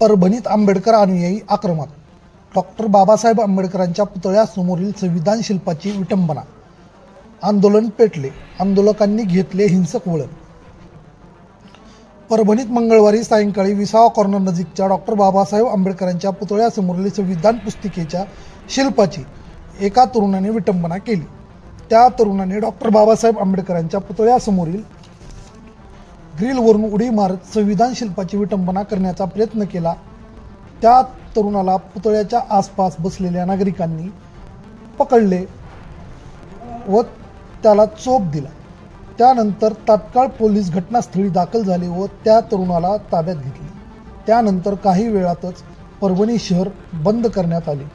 परभणीत आंबेडकर अनुयायी आक्रमक. डॉक्टर बाबासाहेब आंबेडकरांच्या पुतळ्यासमोरील संविधान शिल्पाची विटंबना. आंदोलन पेटले, आंदोलकांनी घेतले हिंसक वळण. परभणीत मंगळवारी सायंकाळी विसावा कॉर्नर नजीकच्या डॉक्टर बाबासाहेब आंबेडकरांच्या पुतळ्यासमोरील संविधान पुस्तिकेच्या शिल्पाची एका तरुणाने विटंबना केली. त्या तरुणाने डॉक्टर बाबासाहेब आंबेडकरांच्या पुतळ्यासमोरील ग्रिलवरून उडी मारत संविधान शिल्पाची विटंबना करण्याचा प्रयत्न केला. त्या तरुणाला पुतळ्याच्या आसपास बसलेल्या नागरिकांनी पकडले व त्याला चोप दिला. त्यानंतर तात्काळ पोलीस घटनास्थळी दाखल झाले व त्या तरुणाला ताब्यात घेतले. त्यानंतर काही वेळातच परभणी शहर बंद करण्यात आले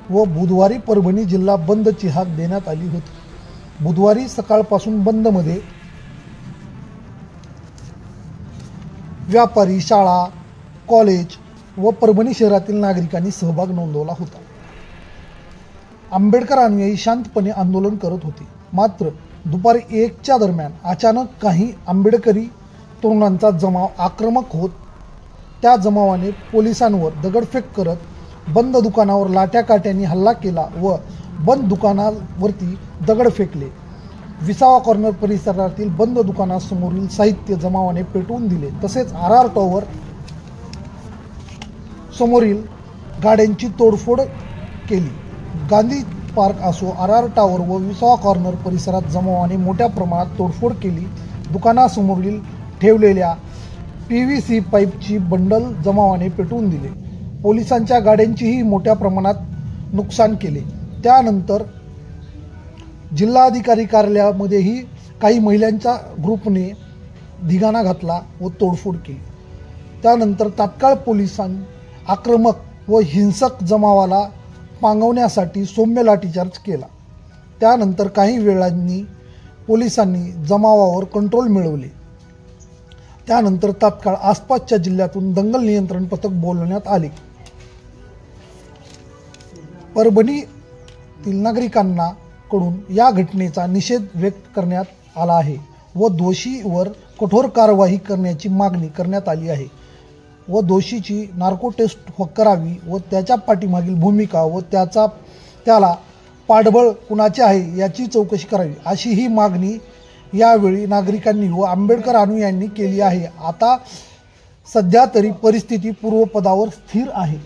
व बुधवारी परभणी जिल्हा बंदची हाक देण्यात आली होती. बुधवारी सकाळपासून बंदमध्ये व्यापारी, शाळा, कॉलेज व परभणी शहरातील नागरिकांनी सहभाग नोंदवला होता. आंबेडकर अनुयायी शांतपणे आंदोलन करत होते. मात्र दुपारी 1च्या दरम्यान अचानक काही आंबेडकरी तरुणांचा जमाव आक्रमक होत त्या जमावाने पोलिसांवर दगडफेक करत बंद दुकानावर लाठ्याकाठ्यांनी हल्ला केला व बंद दुकानावरती दगड फेकले. विसावा कॉर्नर परिसरातील बंद दुकानासमोरील साहित्य जमावाने पेटवून दिले. तसेच RR टॉवर समोरील गाड्यांची तोडफोड केली. गांधी पार्क असो, RR टॉवर व विसावा कॉर्नर परिसरात जमावाने मोठ्या प्रमाणात तोडफोड केली. दुकानासमोरील ठेवलेल्या PVC पाईपची बंडल जमावाने पेटवून दिले. पोलिसांच्या गाड्यांचीही मोठ्या प्रमाणात नुकसान केले. त्यानंतर जिल्हाधिकारी कार्यालयामध्येही काही महिलांच्या ग्रुपने धिगाणा घातला व तोडफोड केली. त्यानंतर तात्काळ पोलिसांनी आक्रमक व हिंसक जमावाला पांगवण्यासाठी सौम्य लाठीचार्ज केला. त्यानंतर काही वेळांनी पोलिसांनी जमावावर कंट्रोल मिळवले. त्यानंतर तात्काळ आसपासच्या जिल्ह्यातून दंगल नियंत्रण पथक बोलवण्यात आले. परभणीतील नागरिकांना कडून या घटनेचा निषेध व्यक्त करण्यात आला आहे व दोषीवर कठोर कारवाई करण्याची मागणी करण्यात आली आहे व दोषीची नार्को टेस्ट करावी व त्याच्या पाठीमागील भूमिका व त्याला पाठबळ कुणाचे आहे याची चौकशी करावी, अशी ही मागणी यावेळी नागरिकांनी व आंबेडकर अनुयायांनी केली आहे. आता सध्या तरी परिस्थिती पूर्वपदावर स्थिर आहे.